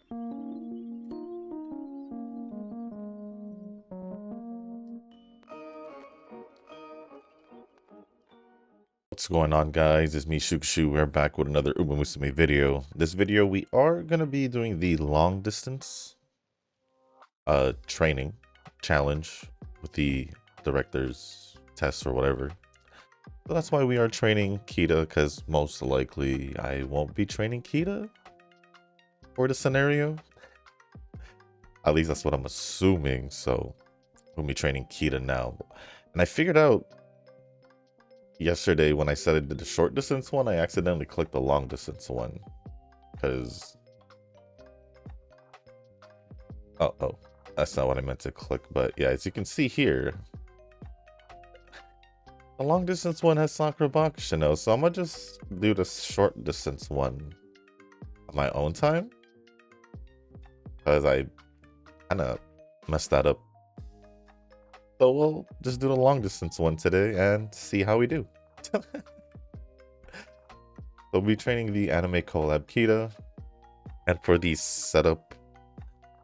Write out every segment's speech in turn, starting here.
What's going on, guys? It's me, Shukshu. We're back with another umamusume video. This video, we are going to be doing the long distance training challenge with the director's test or whatever. So that's why we are training Kita, because most likely I won't be training Kita for the scenario. At least that's what I'm assuming. So we'll be training Kita now. And I figured out yesterday when I said I did the short distance one, I accidentally clicked the long distance one. Because oh, that's not what I meant to click. But yeah, as you can see here, the long distance one has Sakura Bakushino, so I'm gonna just do the short distance one on my own time, because I kind of messed that up. So we'll just do the long distance one today and see how we do. So we'll be training the Anime Collab Kita, and for the setup,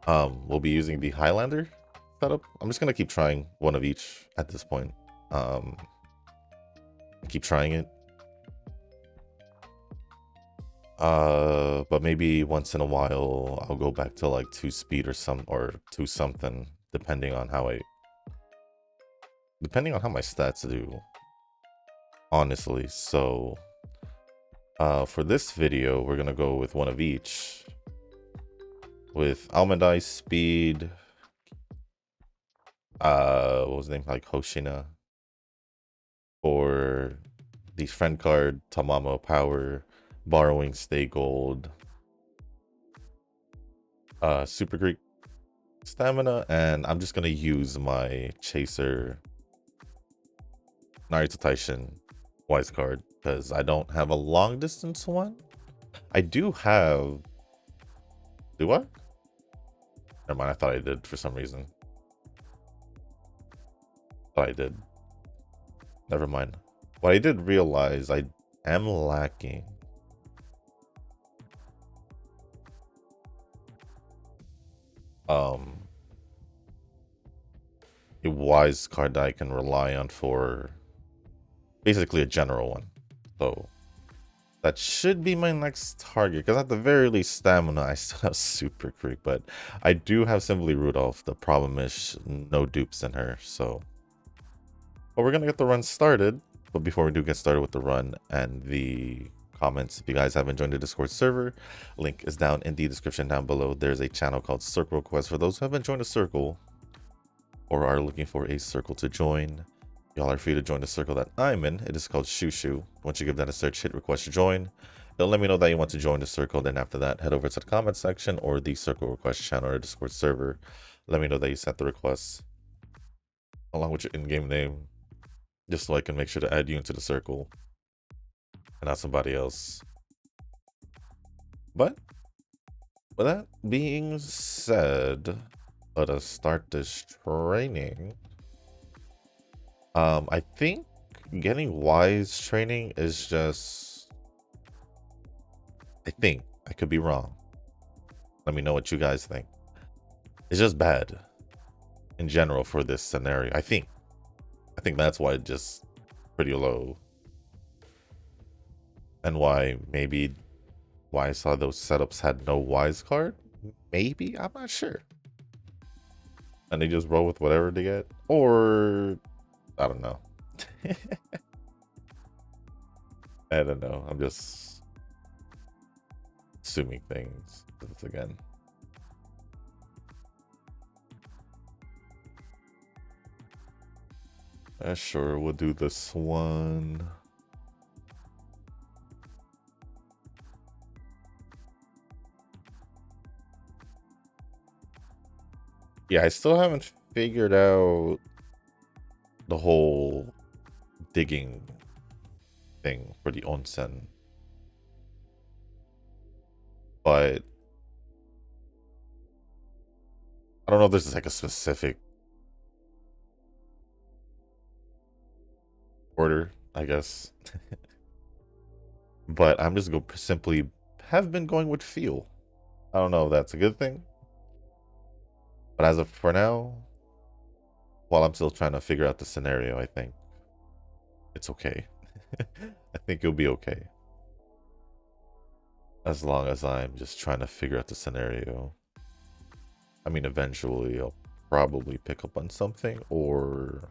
we'll be using the Highlander setup. I'm just gonna keep trying one of each at this point. Keep trying it. But maybe once in a while I'll go back to like 2 speed or 2 something, depending on how my stats do, honestly. So for this video, we're gonna go with one of each, with Almond Eye speed, what was the name, like Hoshina, or the friend card, Tamamo power, borrowing stay gold, Super Greek stamina, and I'm just gonna use my chaser Naruto Taishin wise card because I don't have a long distance one. I do have. Do I? Never mind. I thought I did for some reason. Thought I did. Never mind. What I did realize, I am lacking a wise card that I can rely on for basically a general one. So that should be my next target, because at the very least stamina I still have Super Creek, but I do have Simply Rudolph. The problem is no dupes in her. So but we're gonna get the run started. But before we do get started with the run and the comments, if you guys haven't joined the Discord server, link is down in the description down below. There's a channel called Circle Quest for those who haven't joined a circle or are looking for a circle to join. Y'all are free to join the circle that I'm in. It is called Shushu. Once you give that a search, hit request to join. It'll let me know that you want to join the circle. Then after that, head over to the comment section or the circle request channel or Discord server. Let me know that you sent the request along with your in-game name, just so I can make sure to add you into the circle and not somebody else. But with that being said, let us start this training. I think getting wise training is just, I could be wrong. Let me know what you guys think. It's just bad in general for this scenario. I think that's why it's just pretty low, and why I saw those setups had no wise card. Maybe, I'm not sure, and they just roll with whatever they get, or I don't know. I don't know. I'm just assuming things again. Sure, we'll do this one. Yeah, I still haven't figured out the whole digging thing for the onsen, but I don't know if there's like a specific order, I guess. But I'm just simply have been going with feel. I don't know if that's a good thing, but as of for now, while I'm still trying to figure out the scenario, I think it's okay. I think it'll be okay. As long as I'm just trying to figure out the scenario. I mean, eventually I'll probably pick up on something, or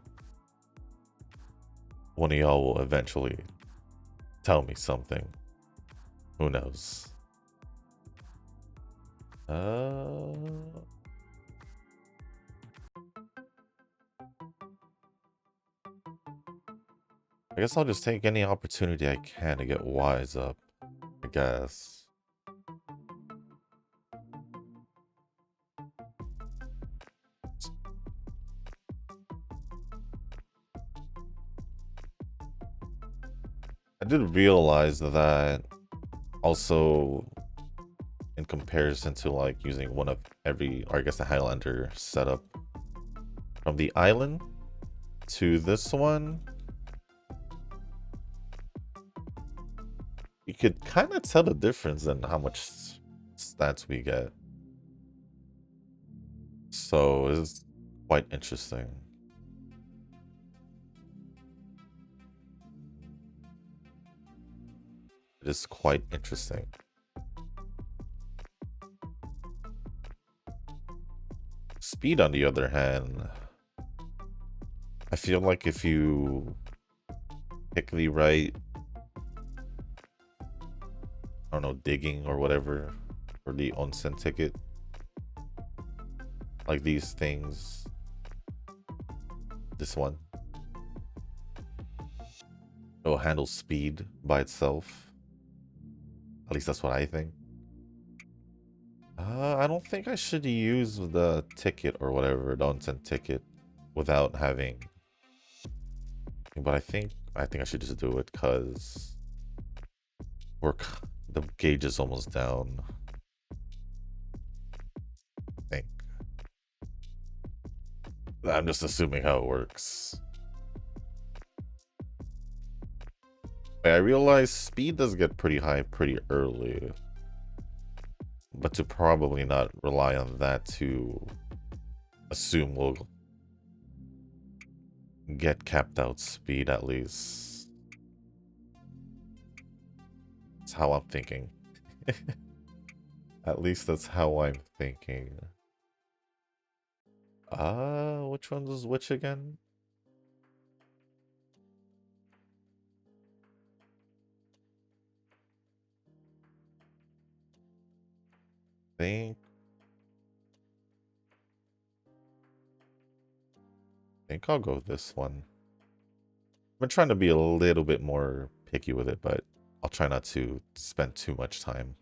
one of y'all will eventually tell me something. Who knows? I guess I'll just take any opportunity I can to get wise up, I guess. I did realize that also in comparison to like using one of every, or I guess the Highlander setup, from the island to this one, you could kind of tell the difference in how much stats we get. So it's quite interesting. It is quite interesting. Speed, on the other hand, I feel like if you pick the right, I don't know, digging or whatever, or the onsen ticket, like these things, this one, it'll handle speed by itself. At least that's what I think. I don't think I should use the ticket or whatever, the onsen ticket, without having. But I think I should just do it because the gauge is almost down. I think. I'm just assuming how it works. I realize speed does get pretty high pretty early, but to probably not rely on that to assume we'll get capped out speed at least. That's how I'm thinking. At least that's how I'm thinking. Which one is which again? Think I'll go with this one. I've been trying to be a little bit more picky with it, but I'll try not to spend too much time.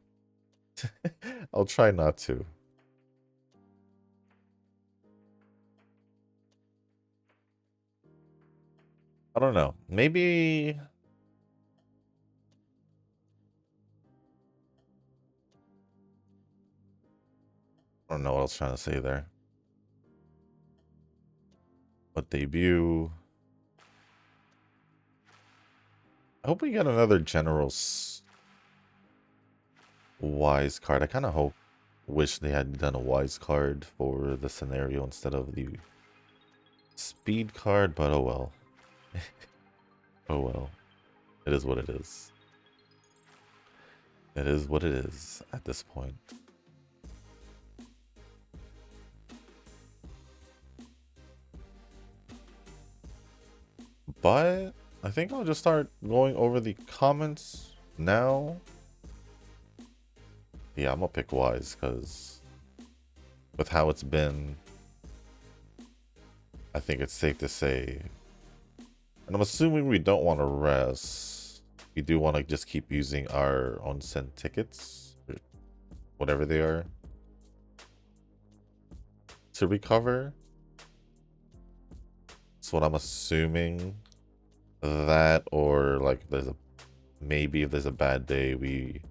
I'll try not to. I don't know. Maybe I don't know what I was trying to say there. But debut. I hope we get another general's wise card. I kind of wish they had done a wise card for the scenario instead of the speed card, but oh well. Oh well. It is what it is. It is what it is at this point. But I think I'll just start going over the comments now. Yeah, I'm gonna pick wise because with how it's been, I think it's safe to say. And I'm assuming we don't want to rest. We do want to just keep using our onsen tickets, or whatever they are, to recover. That's what I'm assuming. That, or like maybe if there's a bad day, we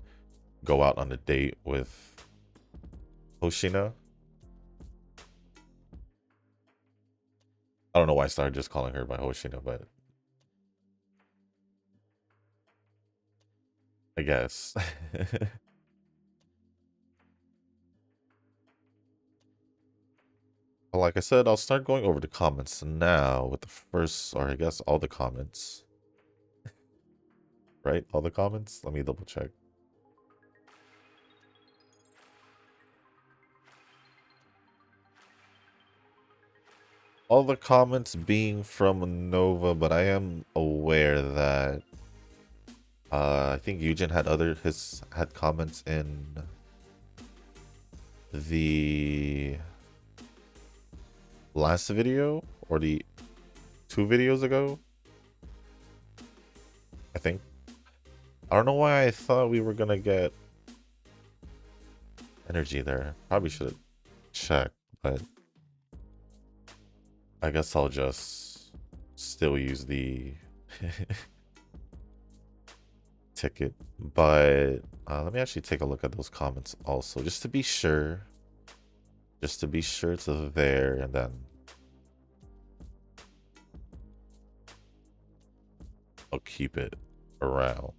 go out on a date with Hoshina. I don't know why I started just calling her by Hoshina, but I guess. But like I said, I'll start going over the comments now with the first, or I guess all the comments. Right? All the comments? Let me double check. All the comments being from Nova, but I am aware that I think Eugen had had comments in the last video or the 2 videos ago. I think. I don't know why I thought we were gonna get energy there. Probably should have checked, but I guess I'll just still use the ticket. But let me actually take a look at those comments also, just to be sure. Just to be sure it's there, and then I'll keep it around.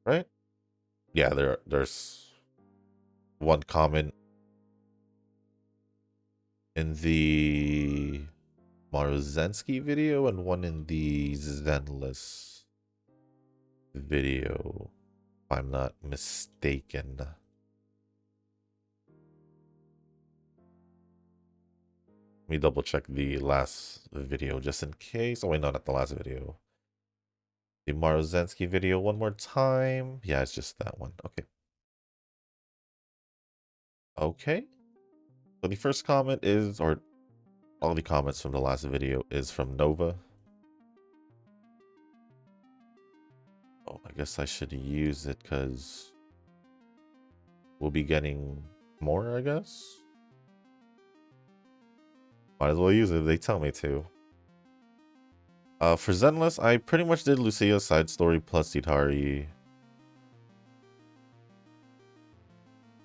Right? Yeah, there's one comment in the Maruzensky video and one in the Zenless video, if I'm not mistaken. Let me double check the last video just in case. Oh wait, no, not the last video. The Maruzensky video one more time. Yeah, it's just that one. Okay. Okay. So the first comment is, or all the comments from the last video is from Nova. Oh, I guess I should use it because we'll be getting more, I guess. Might as well use it if they tell me to. For Zenless, I pretty much did Lucia's side story plus Itari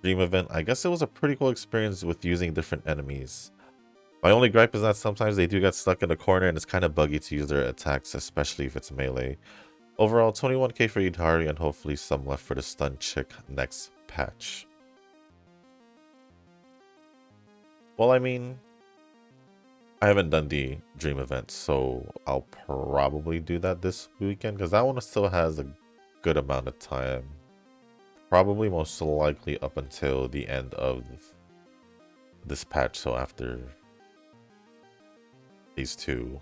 Dream event. I guess it was a pretty cool experience with using different enemies. My only gripe is that sometimes they do get stuck in a corner and it's kind of buggy to use their attacks, especially if it's melee. Overall, 21k for Itari and hopefully some left for the stun chick next patch. Well, I mean, I haven't done the Dream event, so I'll probably do that this weekend because that one still has a good amount of time. Probably most likely up until the end of this patch, so after these 2.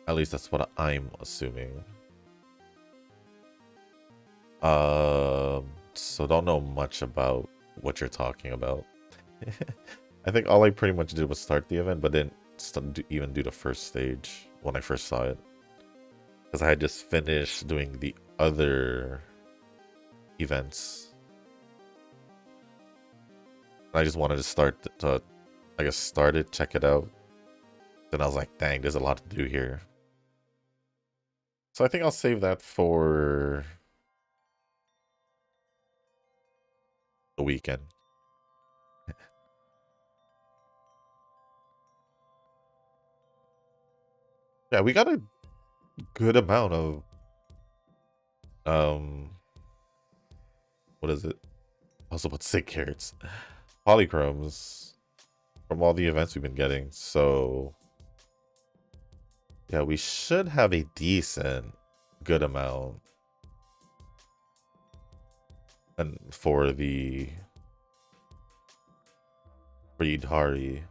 At least that's what I'm assuming. So don't know much about what you're talking about. I think all I pretty much did was start the event, but didn't even do the first stage when I first saw it. Because I had just finished doing the other events. I just wanted to start to, I guess, start it, check it out. Then I was like, dang, there's a lot to do here. So I think I'll save that for the weekend. Yeah, we got a good amount of what is it? I was about to say carrots. Polychromes from all the events we've been getting. So yeah, we should have a decent good amount. And for Idari.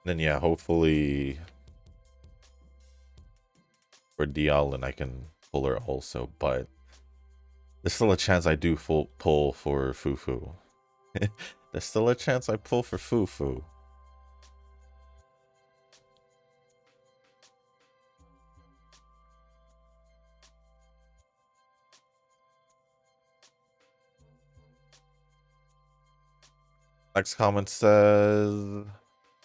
Then yeah, hopefully for Dialin I can pull her also, but there's still a chance I do pull for Fufu. There's still a chance I pull for Fufu. Next comment says,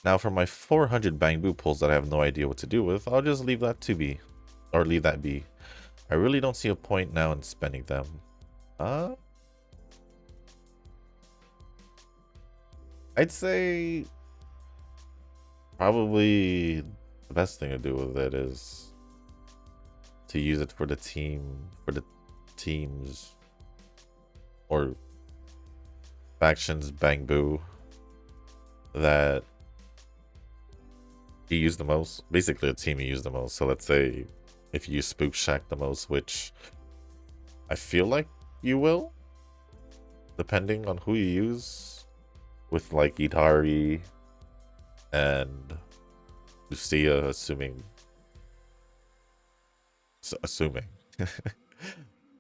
now for my 400 Bang Boo pulls that I have no idea what to do with, I'll just leave that to be. Or leave that be. I really don't see a point now in spending them. I'd say probably the best thing to do with it is to use it for the teams or factions bang boo that you use the most. Basically a team you use the most. So let's say if you use Spook Shack the most, which I feel like you will, depending on who you use, with like Itari and Lucia, assuming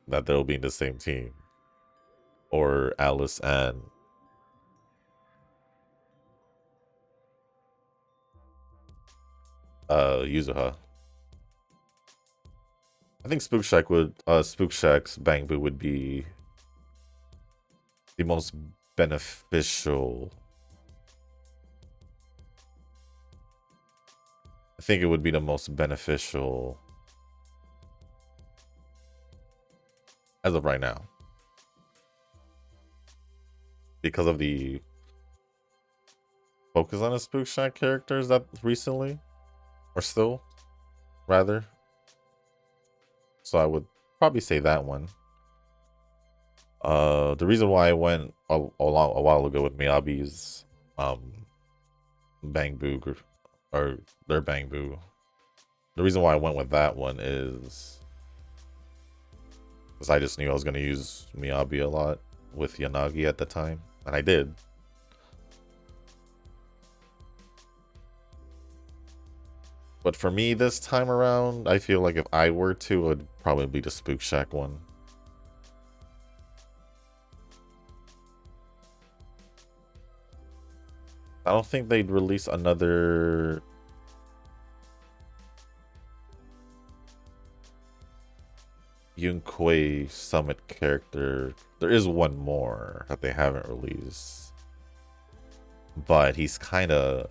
that they'll be in the same team, or Alice and Yuzuha. I think Spook Shack's Bang Boo would be the most beneficial. I think it would be the most beneficial as of right now, because of the focus on the Spook Shack characters that recently, or still, rather. So I would probably say that one. The reason why I went a while ago with Miyabi's Bang Boo or their Bang Boo, the reason why I went with that one is because I just knew I was going to use Miyabi a lot with Yanagi at the time, and I did. But for me this time around, I feel like if I were to, it would probably be the Spook Shack one. I don't think they'd release another Yunquei Summit character. There is one more that they haven't released, but he's kind of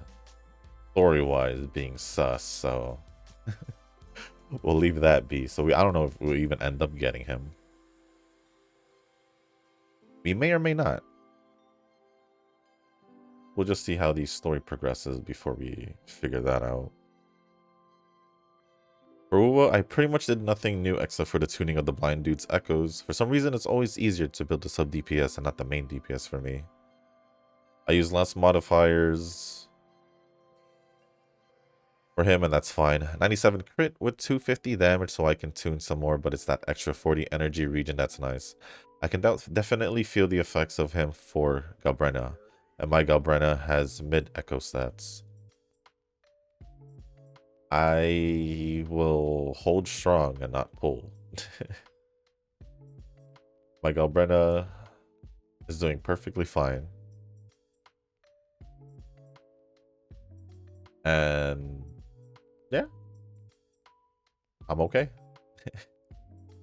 story-wise being sus, so we'll leave that be. So I don't know if we'll even end up getting him. We may or may not. We'll just see how the story progresses before we figure that out. For Uwa, I pretty much did nothing new except for the tuning of the blind dude's echoes. For some reason, it's always easier to build the sub DPS and not the main DPS for me. I use less modifiers for him, and that's fine. 97 crit with 250 damage, so I can tune some more, but it's that extra 40 energy region that's nice. I can definitely feel the effects of him for Galbrena, and my Galbrena has mid echo stats. I will hold strong and not pull. My Galbrena is doing perfectly fine. And yeah, I'm okay.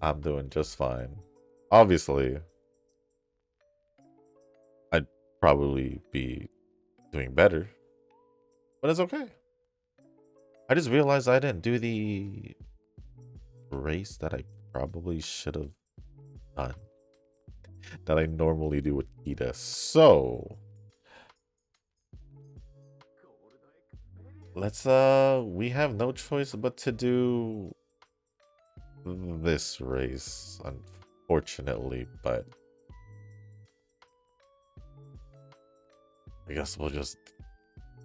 I'm doing just fine. Obviously, I'd probably be doing better, but it's okay. I just realized I didn't do the race that I probably should have done, that I normally do with Kita. So let's we have no choice but to do this race, unfortunately, but I guess we'll just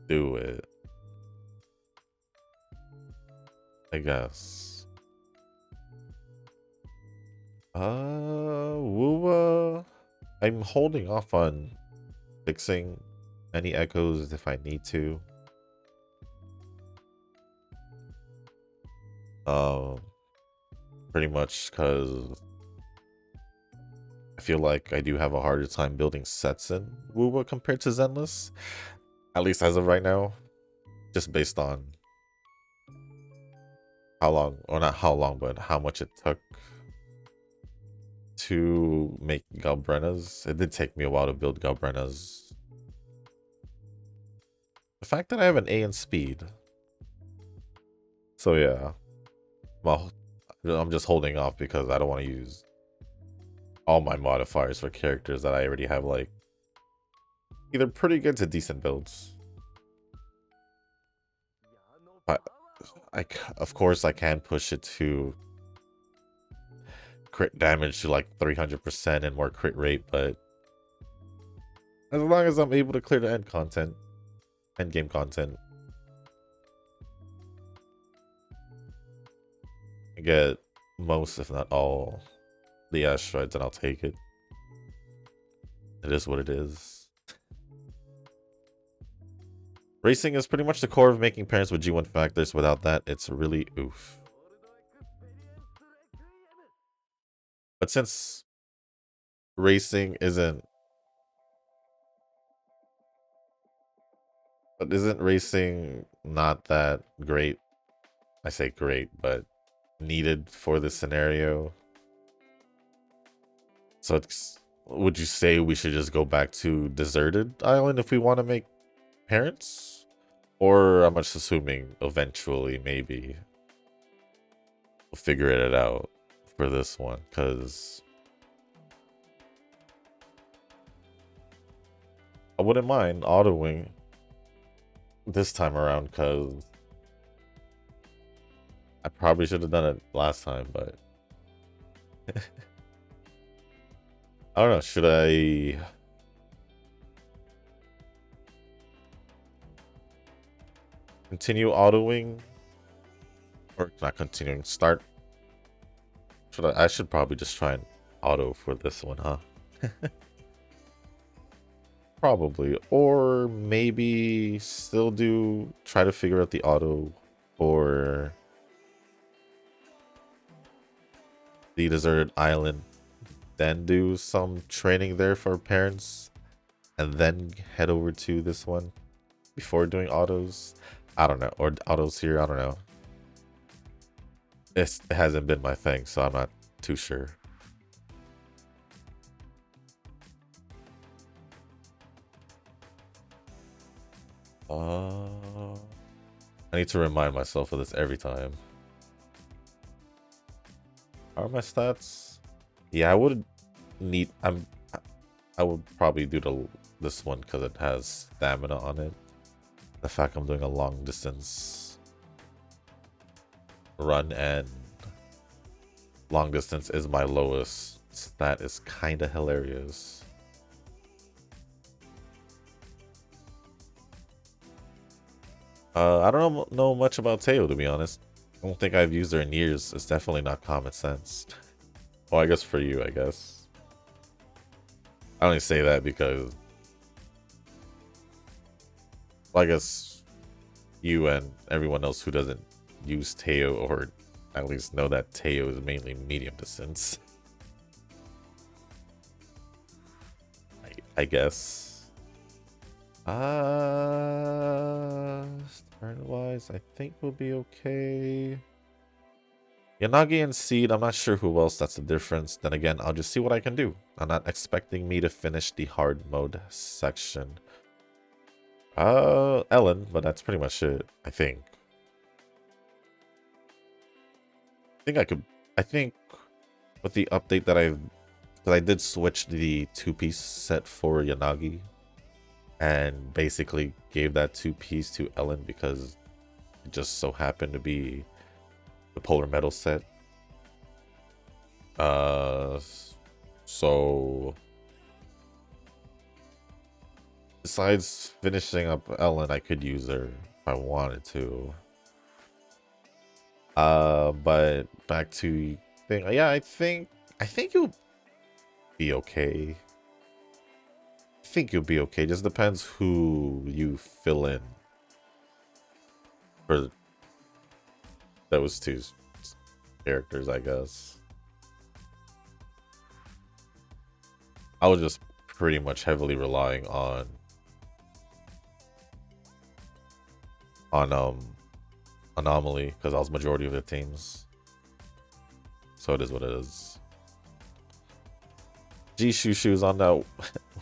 do it. I guess. Wuwa, I'm holding off on fixing any echoes if I need to. Pretty much because I feel like I do have a harder time building sets in Wuwa compared to Zenless, at least as of right now, just based on how long, or not how long, but how much it took to make Galbrenas. It did take me a while to build Galbrenas. The fact that I have an A in speed. So yeah. Well, I'm just holding off because I don't want to use all my modifiers for characters that I already have like either pretty good to decent builds. But of course, I can push it to crit damage to like 300% and more crit rate, but as long as I'm able to clear the end game content, I get most, if not all, the asteroids, and I'll take it. It is what it is. Racing is pretty much the core of making parents with G1 factors. Without that, it's really oof. But since racing isn't racing not that great? I say great, but needed for this scenario. So would you say we should just go back to Deserted Island if we want to make parents? Or I'm just assuming eventually maybe we'll figure it out for this one, because I wouldn't mind autoing this time around, because I probably should have done it last time, but I don't know. Should I continue autoing, or not continuing? Start. I should probably just try and auto for this one, huh? Probably, or maybe still try to figure out the auto for the Deserted Island, then do some training there for parents, and then head over to this one before doing autos. I don't know, or autos here, I don't know. It hasn't been my thing, so I'm not too sure. I need to remind myself of this every time. How are my stats? Yeah, I would need. I would probably do this one because it has stamina on it. The fact I'm doing a long distance run and long distance is my lowest stat is kind of hilarious. I don't know much about Teo, to be honest. I don't think I've used her in years. It's definitely not common sense. Well, I guess for you, I guess. I only say that because, well, I guess you and everyone else who doesn't use Teo, or at least know that Teo is mainly medium distance, I guess. Turn-wise, I think we'll be okay. Yanagi and Seed, I'm not sure who else that's the difference. Then again, I'll just see what I can do. I'm not expecting me to finish the hard mode section. Ellen, but that's pretty much it, I think. I think with the update that because I did switch the two-piece set for Yanagi, and basically gave that two-piece to Ellen because it just so happened to be the polar metal set. So besides finishing up Ellen, I could use her if I wanted to. But back to thing. Yeah, I think you'll be okay. I think you'll be okay. Just depends who you fill in for those two characters, I guess. I was just pretty much heavily relying on Anomaly because I was majority of the teams. So it is what it is. G Shushu's on that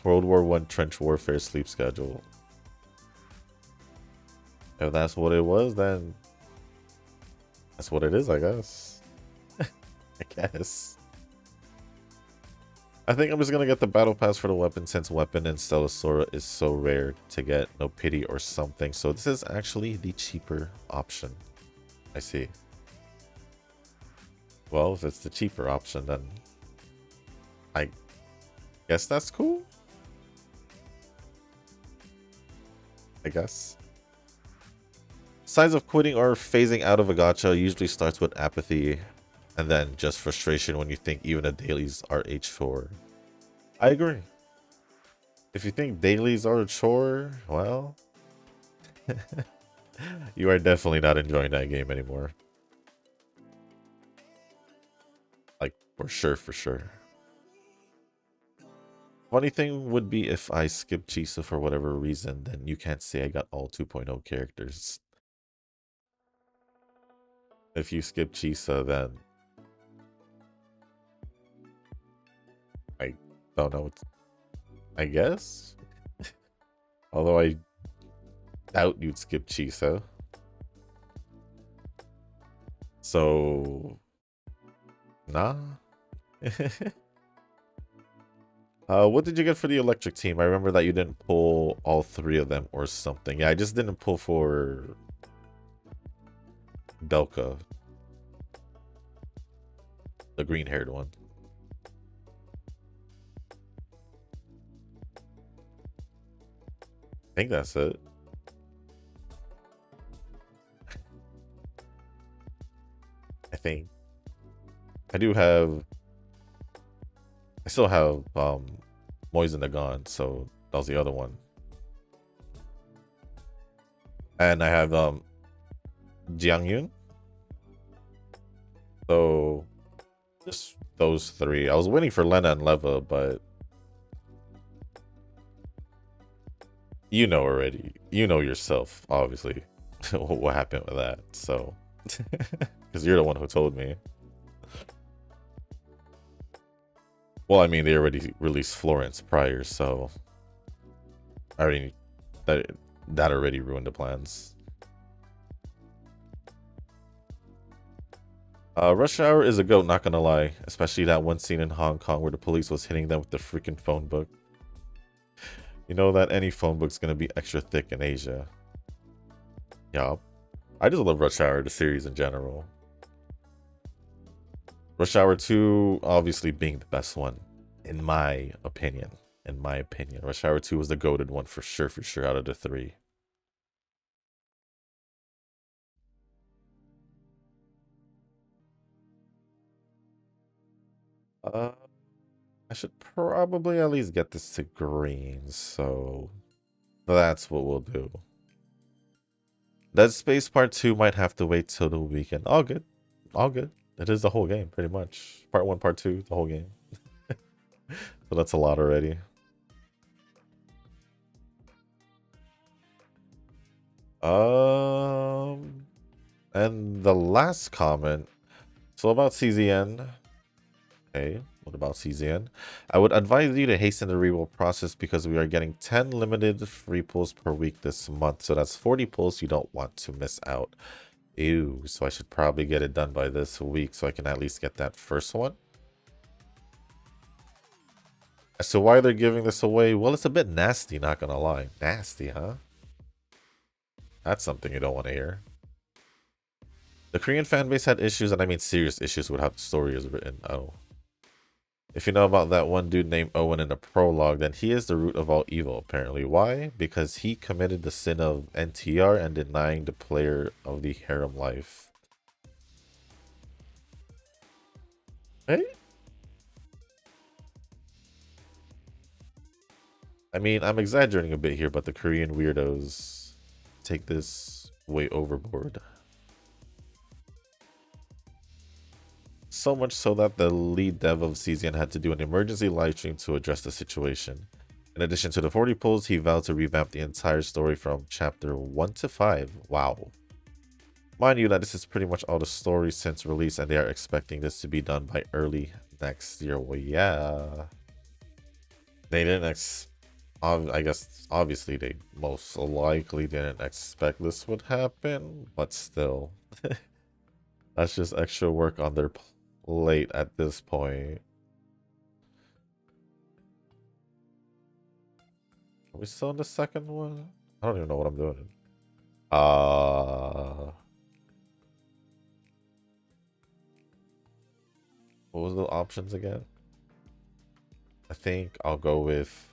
World War I trench warfare sleep schedule. If that's what it was, then that's what it is, I guess. I guess. I think I'm just gonna get the battle pass for the weapon since weapon in Stellosora is so rare to get. No pity or something. So this is actually the cheaper option. I see. Well, if it's the cheaper option, then I guess that's cool. I guess. Signs of quitting or phasing out of a gacha usually starts with apathy and then just frustration when you think even the dailies are a chore. I agree. If you think dailies are a chore, well, you are definitely not enjoying that game anymore. Like, for sure, for sure. Funny thing would be if I skip Chisa for whatever reason, then you can't say I got all 2.0 characters. If you skip Chisa, then I don't know. I guess? Although I doubt you'd skip Chisa. So, nah. What did you get for the electric team? I remember that you didn't pull all 3 of them or something. Yeah, I just didn't pull for Belka, the green-haired one. I think that's it. I think. I still have Moise and the Gone, so that was the other one. And I have Jiangyun. So just those 3. I was waiting for Lena and Leva, but you know already. You know yourself, obviously, what happened with that. So, because you're the one who told me. Well, I mean, they already released Florence prior, so I already that already ruined the plans. Rush Hour is a goat, not gonna lie. Especially that one scene in Hong Kong where the police was hitting them with the freaking phone book. You know that any phone book's gonna be extra thick in Asia. Yeah. I just love Rush Hour, the series in general. Rush Hour 2 obviously being the best one, in my opinion. In my opinion. Rush Hour 2 was the goated one for sure out of the 3. I should probably at least get this to green, so that's what we'll do. Dead Space Part 2 might have to wait till the weekend. All good. All good. It is the whole game, pretty much. Part 1, Part 2, the whole game. So that's a lot already. And the last comment. So about CZN. Okay, what about CZN? I would advise you to hasten the reroll process because we are getting 10 limited free pulls per week this month. So that's 40 pulls you don't want to miss out. Ew, so I should probably get it done by this week so I can at least get that first one. As to why they're giving this away, well, it's a bit nasty, not gonna lie. Nasty, huh? That's something you don't want to hear. The Korean fanbase had issues, and I mean serious issues with how the story is written. Oh. If you know about that one dude named Owen in the prologue, then he is the root of all evil, apparently. Why? Because he committed the sin of NTR and denying the player of the harem life. Hey? I mean, I'm exaggerating a bit here, but the Korean weirdos take this way overboard. So much so that the lead dev of CZN had to do an emergency livestream to address the situation. In addition to the 40 pulls, he vowed to revamp the entire story from chapter 1 to 5. Wow. Mind you that this is pretty much all the story since release, and they are expecting this to be done by early next year. Well, yeah. They didn't I guess, obviously, they most likely didn't expect this would happen, but still. That's just extra work on their plate at this point. Are we still in the second one? I don't even know what I'm doing. What was the options again? I think I'll go with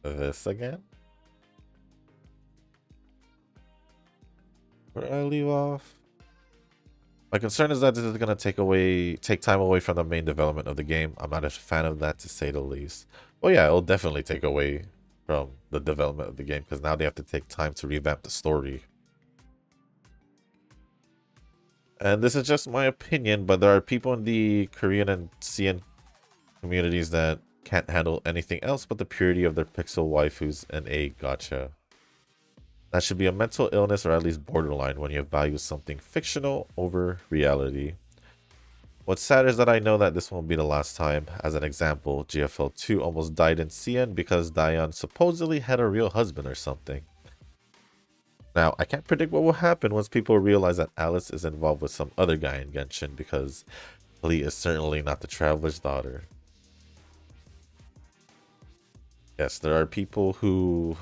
this again. Where did I leave off? My concern is that this is gonna take time away from the main development of the game. I'm not a fan of that, to say the least. Well, yeah, it'll definitely take away from the development of the game because now they have to take time to revamp the story. And this is just my opinion, but there are people in the Korean and CN communities that can't handle anything else but the purity of their pixel waifus and a gacha. That should be a mental illness or at least borderline when you value something fictional over reality. What's sad is that I know that this won't be the last time. As an example, GFL2 almost died in CN because Dion supposedly had a real husband or something. Now, I can't predict what will happen once people realize that Alice is involved with some other guy in Genshin because Lee is certainly not the Traveler's daughter. Yes, there are people who,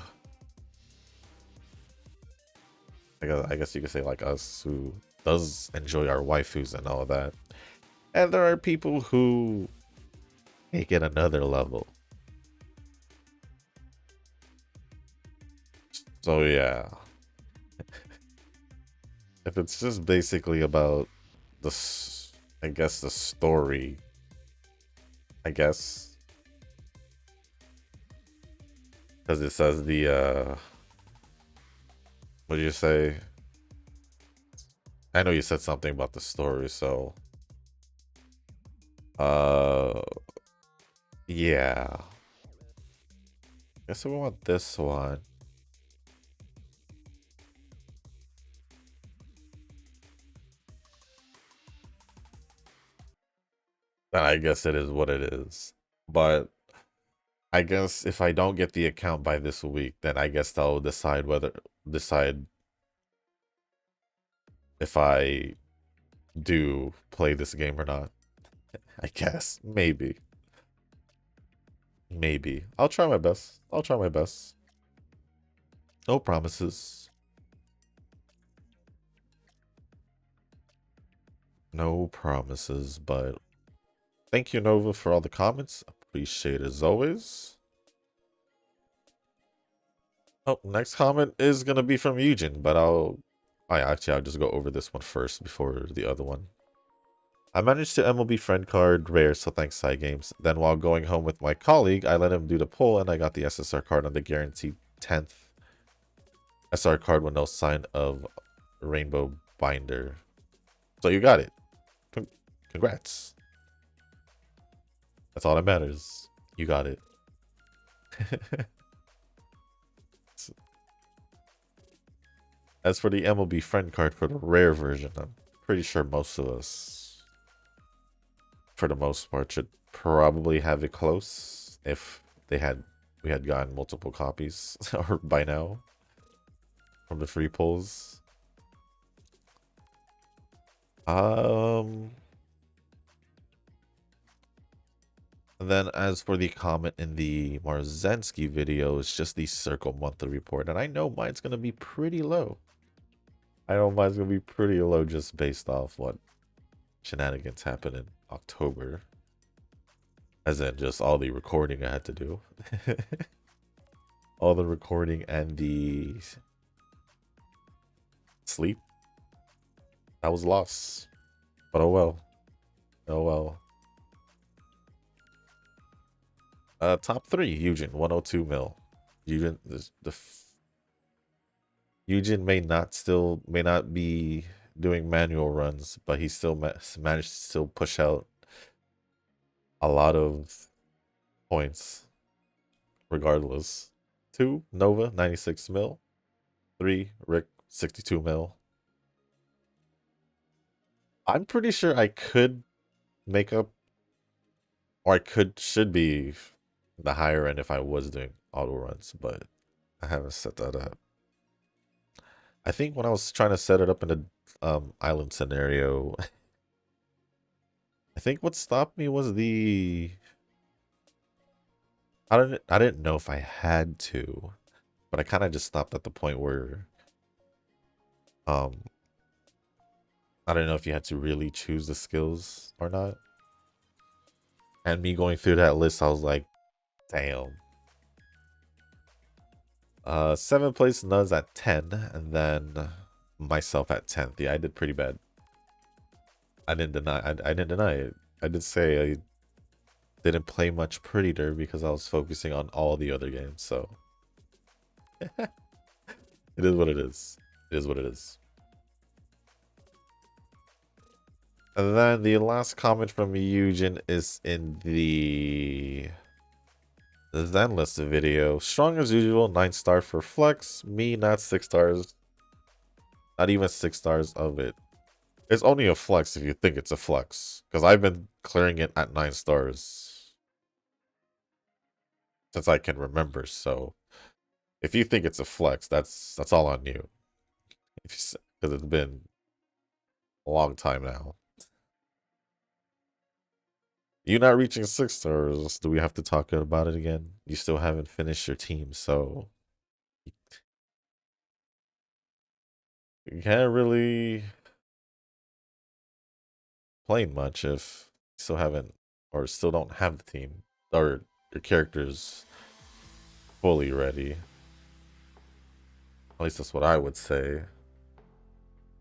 I guess you could say like us, who does enjoy our waifus and all that. And there are people who take it another level. So yeah. If it's just basically about the, I guess the story, I guess. Because it says the, what did you say? I know you said something about the story, so. Yeah. Guess we want this one. And I guess it is what it is. But I guess if I don't get the account by this week, then I guess I'll decide if I do play this game or not. I guess. Maybe. Maybe. I'll try my best. I'll try my best. No promises. No promises, but thank you, Nova, for all the comments. Appreciate it as always. Oh, next comment is gonna be from Eugen, but I'll just go over this one first before the other one. I managed to MLB friend card rare, so thanks Side Games. Then while going home with my colleague, I let him do the pull and I got the SSR card on the guaranteed 10th SR card with no sign of rainbow binder. So you got it. Congrats. That's all that matters. You got it. As for the MLB friend card for the rare version, I'm pretty sure most of us, for the most part, should probably have it close if we had gotten multiple copies or by now from the free pulls. And then as for the comment in the Marzensky video, it's just the Circle monthly report. And I know mine's going to be pretty low. I know mine's going to be pretty low just based off what shenanigans happened in October. As in just all the recording I had to do. All the recording and the sleep. That was lost. But oh well. Oh well. Top 3, Eugen, 102 mil. Eugen, Eugen may not be doing manual runs, but he still managed to still push out a lot of points regardless. 2, Nova, 96 mil. 3, Rick, 62 mil. I'm pretty sure I could make up, or should be the higher end if I was doing auto runs, but I haven't set that up. I think when I was trying to set it up in the island scenario, I think what stopped me was I didn't know if I had to. but I kind of just stopped at the point where um I don't know if you had to really choose the skills or not. And me going through that list, I was like, damn. 7th place Nuns at 10, and then myself at 10th. Yeah, I did pretty bad. I didn't deny. I didn't deny it. I did say I didn't play much prettier because I was focusing on all the other games. So it is what it is. It is what it is. And then the last comment from Eugen is in the Zenless video. Strong as usual, 9-star for flex. Me, not 6 stars. Not even 6 stars of it. It's only a flex if you think it's a flex. Because I've been clearing it at 9 stars since I can remember. So if you think it's a flex, that's all on you. Because it's been a long time now. You not reaching 6 stars. Do we have to talk about it again? You still haven't finished your team, so you can't really play much if you still haven't or still don't have the team or your character's fully ready. At least that's what I would say.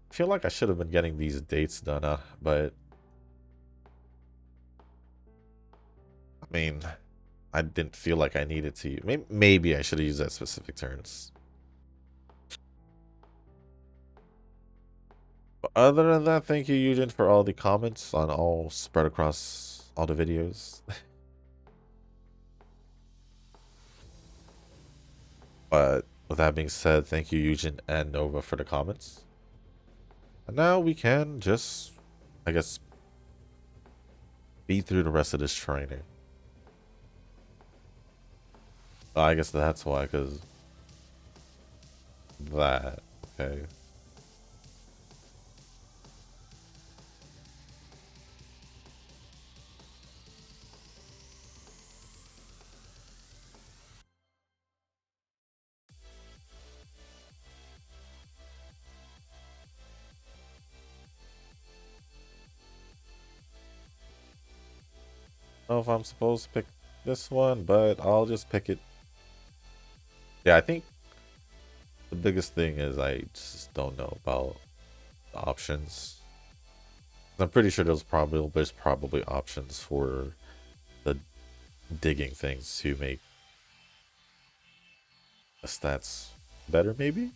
I feel like I should have been getting these dates done, but I mean, I didn't feel like I needed to. Maybe I should have used that specific turns. But other than that, thank you, Eugen, for all the comments on all spread across all the videos. But with that being said, thank you, Eugen and Nova, for the comments. And now we can just, I guess, beat through the rest of this training. I guess that's why, because that, okay. I don't know if I'm supposed to pick this one, but I'll just pick it. Yeah, I think the biggest thing is I just don't know about the options. I'm pretty sure there's probably options for the digging things to make the stats better, maybe?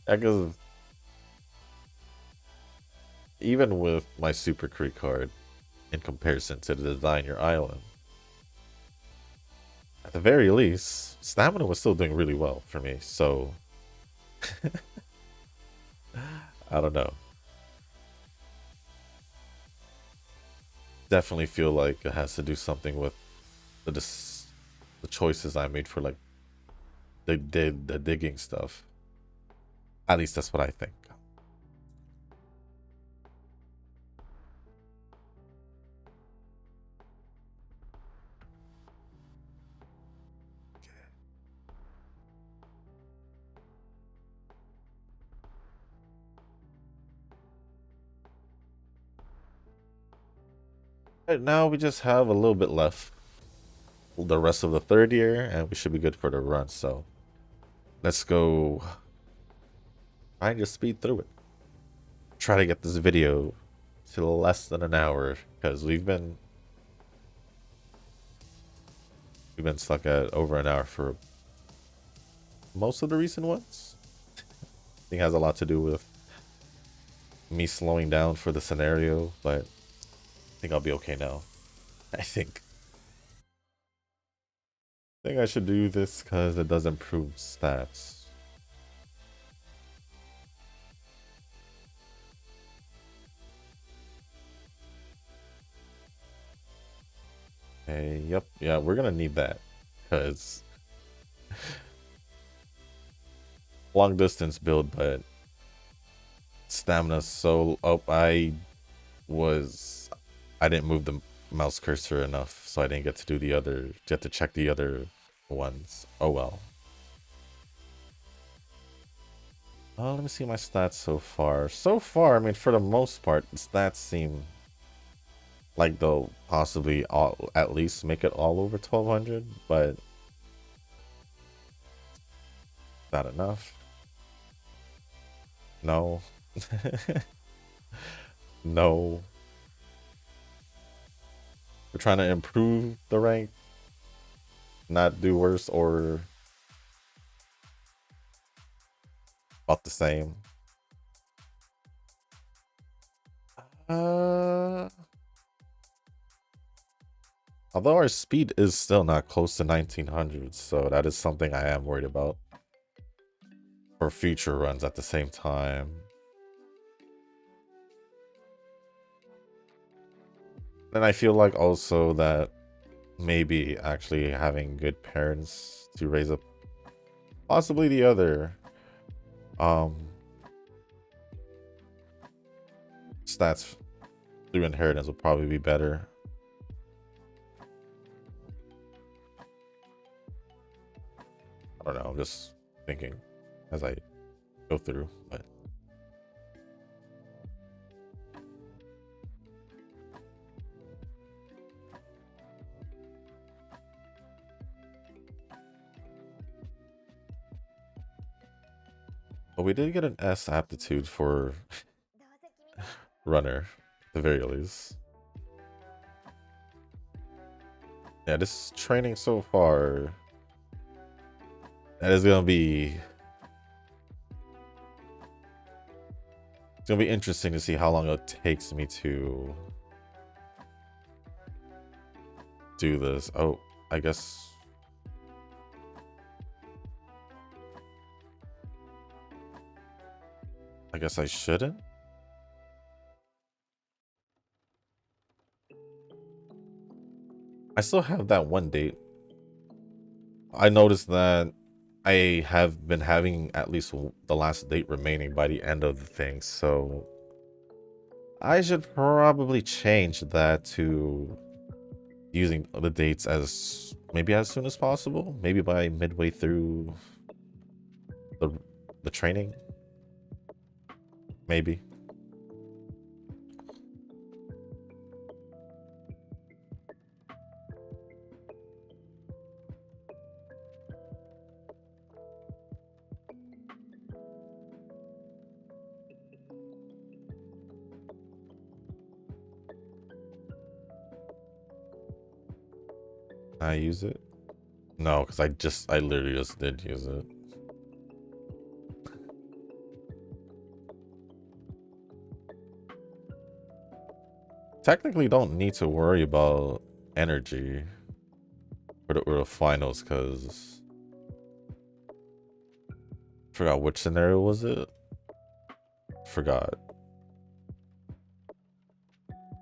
Because even with my Super Creek card, in comparison to the Design Your Island, at the very least, stamina was still doing really well for me, so I don't know. Definitely feel like it has to do something with the choices I made for like the digging stuff. At least that's what I think. Right now we just have a little bit left. The rest of the 3rd year, and we should be good for the run. So let's go. Try and just speed through it. Try to get this video to less than an hour because we've been stuck at over an hour for most of the recent ones. I think it has a lot to do with me slowing down for the scenario, but I think I'll be okay now. I think I should do this because it does improve stats. Okay, yep, yeah, we're gonna need that because long distance build, but stamina so I didn't move mouse cursor enough, so I didn't get to do the other, get to check the other ones. Oh well. Let me see my stats so far. So far, I mean, for the most part, the stats seem like they'll possibly at least make it all over 1200, but not enough. No. No. We're trying to improve the rank, not do worse or about the same. Uh, Although our speed is still not close to 1900, so that is something I am worried about for future runs at the same time. And I feel like also that maybe actually having good parents to raise up possibly the other stats through inheritance would probably be better. I don't know, I'm just thinking as I go through, but we did get an S aptitude for runner, at the very least. Yeah, this training so far, that is gonna be, it's gonna be interesting to see how long it takes me to do this. Oh, I guess I shouldn't. I still have that one date. I noticed that I have been having at least the last date remaining by the end of the thing, so I should probably change that to using the dates as maybe as soon as possible, maybe by midway through the training, maybe. I use it? No, because I literally just did use it. Technically don't need to worry about energy for the finals, because forgot which scenario was it? Forgot.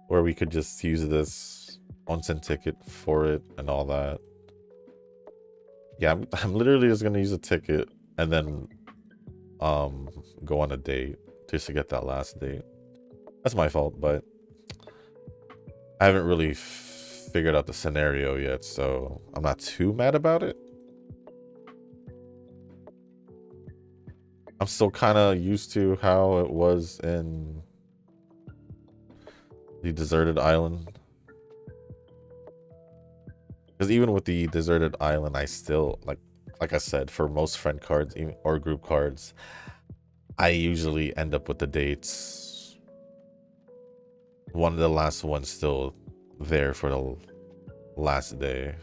Where we could just use this onsen ticket for it and all that. Yeah, I'm literally just gonna use a ticket and then go on a date just to get that last date. That's my fault, but I haven't really figured out the scenario yet, so I'm not too mad about it. I'm still kind of used to how it was in the deserted island. Because even with the deserted island, I still, like I said, for most friend cards or group cards, I usually end up with the dates. One of the last ones still there for the last day.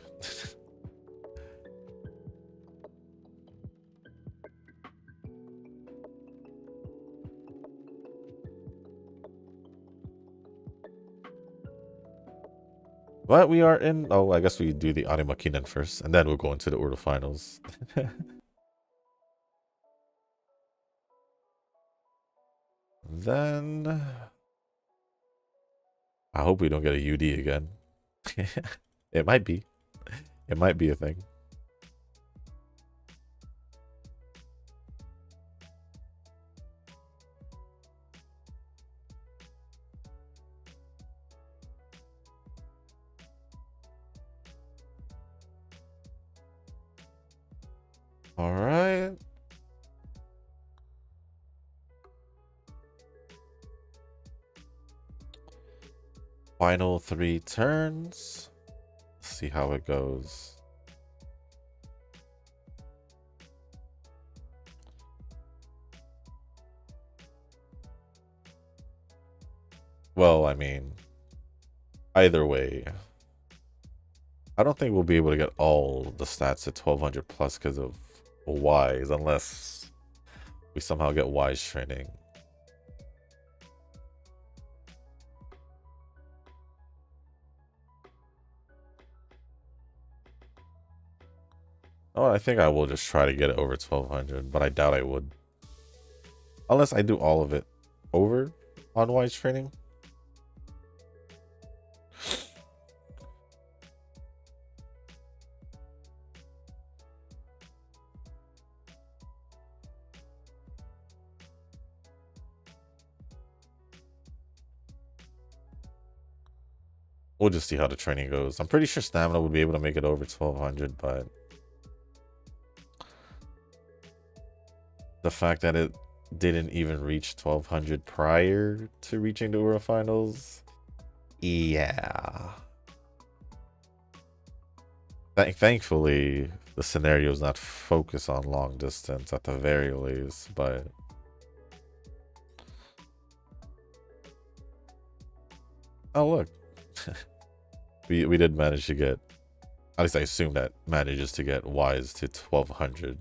But we are in, oh, I guess we do the Anime Collab first, and then we'll go into the order finals. Then I hope we don't get a UD again. It might be. It might be a thing. All right. Final 3 turns. Let's see how it goes. Well, I mean, either way, I don't think we'll be able to get all the stats at 1200 plus because of Wise, unless we somehow get Wise training. Oh, I think I will just try to get it over 1200, but I doubt I would. Unless I do all of it over on Wise training. We'll just see how the training goes. I'm pretty sure stamina would be able to make it over 1200, but the fact that it didn't even reach 1200 prior to reaching the World Finals, yeah. Thankfully, the scenario is not focused on long distance at the very least, but oh look, we did manage to get. At least I assume that manages to get Wise to 1200.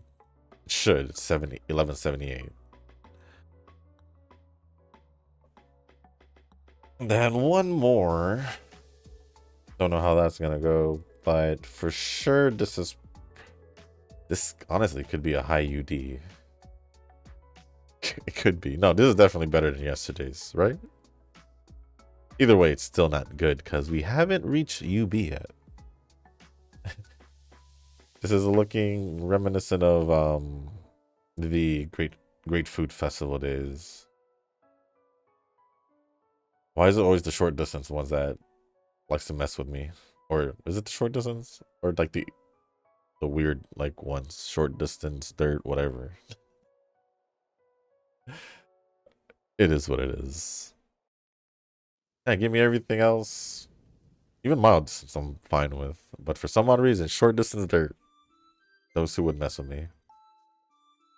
It should 1178. Then one more. Don't know how that's gonna go, but for sure this honestly could be a high UD. It could be. No, this is definitely better than yesterday's, right? Either way, it's still not good because we haven't reached UB yet. This is looking reminiscent of the Great Food Festival days. Why is it always the short distance ones that likes to mess with me? Or is it the short distance? Or like the weird like ones, short distance, dirt, whatever. It is what it is. Yeah, give me everything else. Even mild distance I'm fine with. But for some odd reason, short distance dirt. Those two would mess with me.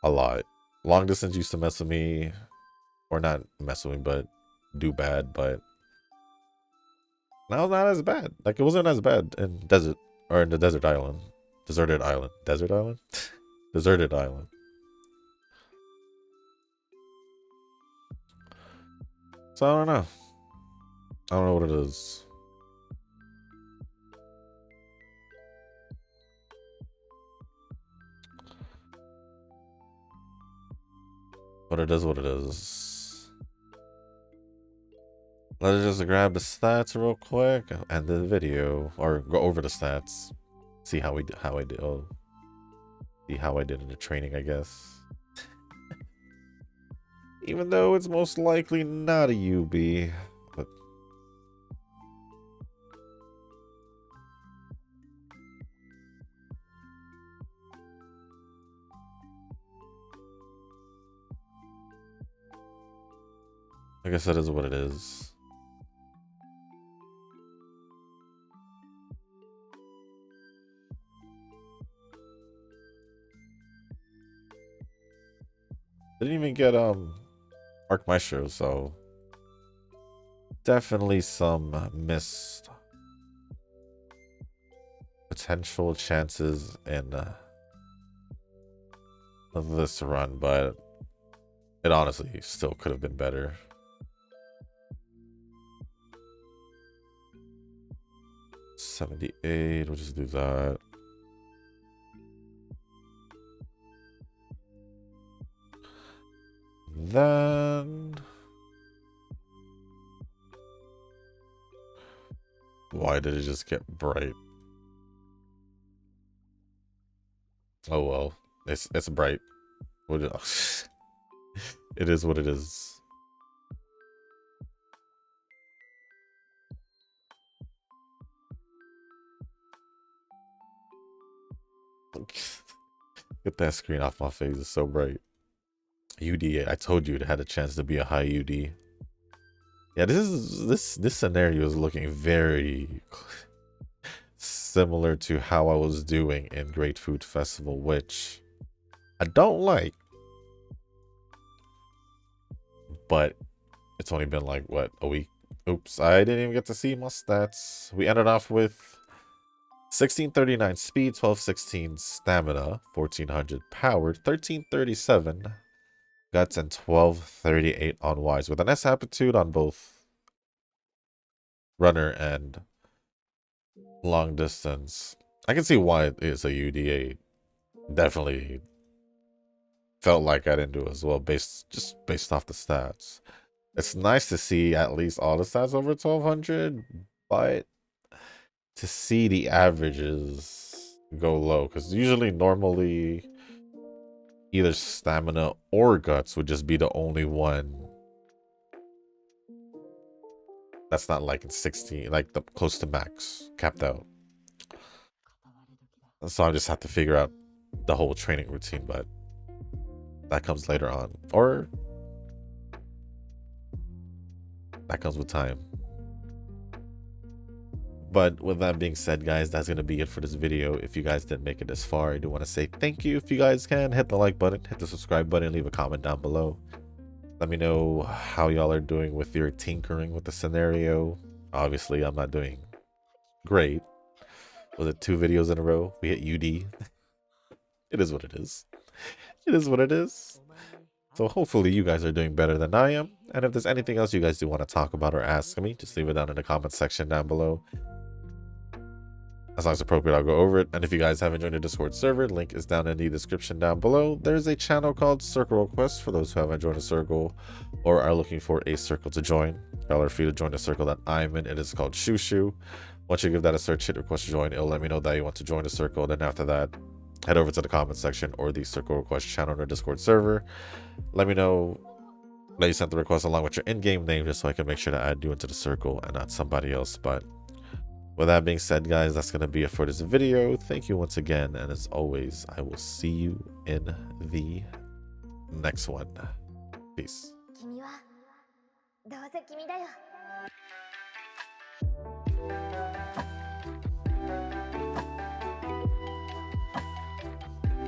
A lot. Long distance used to mess with me. Or not mess with me, but do bad, but now it's not as bad. Like it wasn't as bad in desert or in the desert island. Deserted island. Desert island? Deserted island. So I don't know. I don't know what it is. But it is what it is. Let's just grab the stats real quick and the video, or go over the stats. See how I did. Oh, see how I did in the training, I guess. Even though it's most likely not a UB, but I guess that is what it is. Didn't even get Mark Maestro, so definitely some missed potential chances in this run, but it honestly still could have been better. 78, we'll just do that. Then why did it just get bright? Oh well, it's bright. It is what it is. Get that screen off my face. It's so bright. UD, I told you it had a chance to be a high UD. Yeah, this scenario is looking very similar to how I was doing in Great Food Festival, which I don't like. But it's only been like, what, a week? Oops, I didn't even get to see my stats. We ended off with 1639 speed, 1216 stamina, 1400 powered, 1337 guts, and 1238 on wise, with an S aptitude on both runner and long distance. I can see why it is a UDA. Definitely felt like I didn't do as well just based off the stats. It's nice to see at least all the stats over 1200, but to see the averages go low, because usually normally either stamina or guts would just be the only one that's not like in 16, like the close to max, capped out. So I just have to figure out the whole training routine, but that comes later on, or that comes with time. But with that being said, guys, that's going to be it for this video. If you guys didn't make it this far, I do want to say thank you. If you guys can, hit the like button, hit the subscribe button, leave a comment down below. Let me know how y'all are doing with your tinkering with the scenario. Obviously, I'm not doing great. Was it 2 videos in a row? We hit UD. It is what it is. It is what it is. So hopefully you guys are doing better than I am. And if there's anything else you guys do want to talk about or ask me, just leave it down in the comment section down below. As long as appropriate, I'll go over it. And if you guys haven't joined the Discord server, link is down in the description down below. There's a channel called Circle Request for those who haven't joined a circle or are looking for a circle to join. Y'all are free to join the circle that I'm in. It is called Shushu. Once you give that a search, hit request to join. It'll let me know that you want to join the circle. Then after that, head over to the comment section or the Circle Request channel on our Discord server. Let me know that you sent the request along with your in-game name, just so I can make sure to add you into the circle and not somebody else. But with that being said, guys, that's going to be it for this video. Thank you once again. And as always, I will see you in the next one. Peace.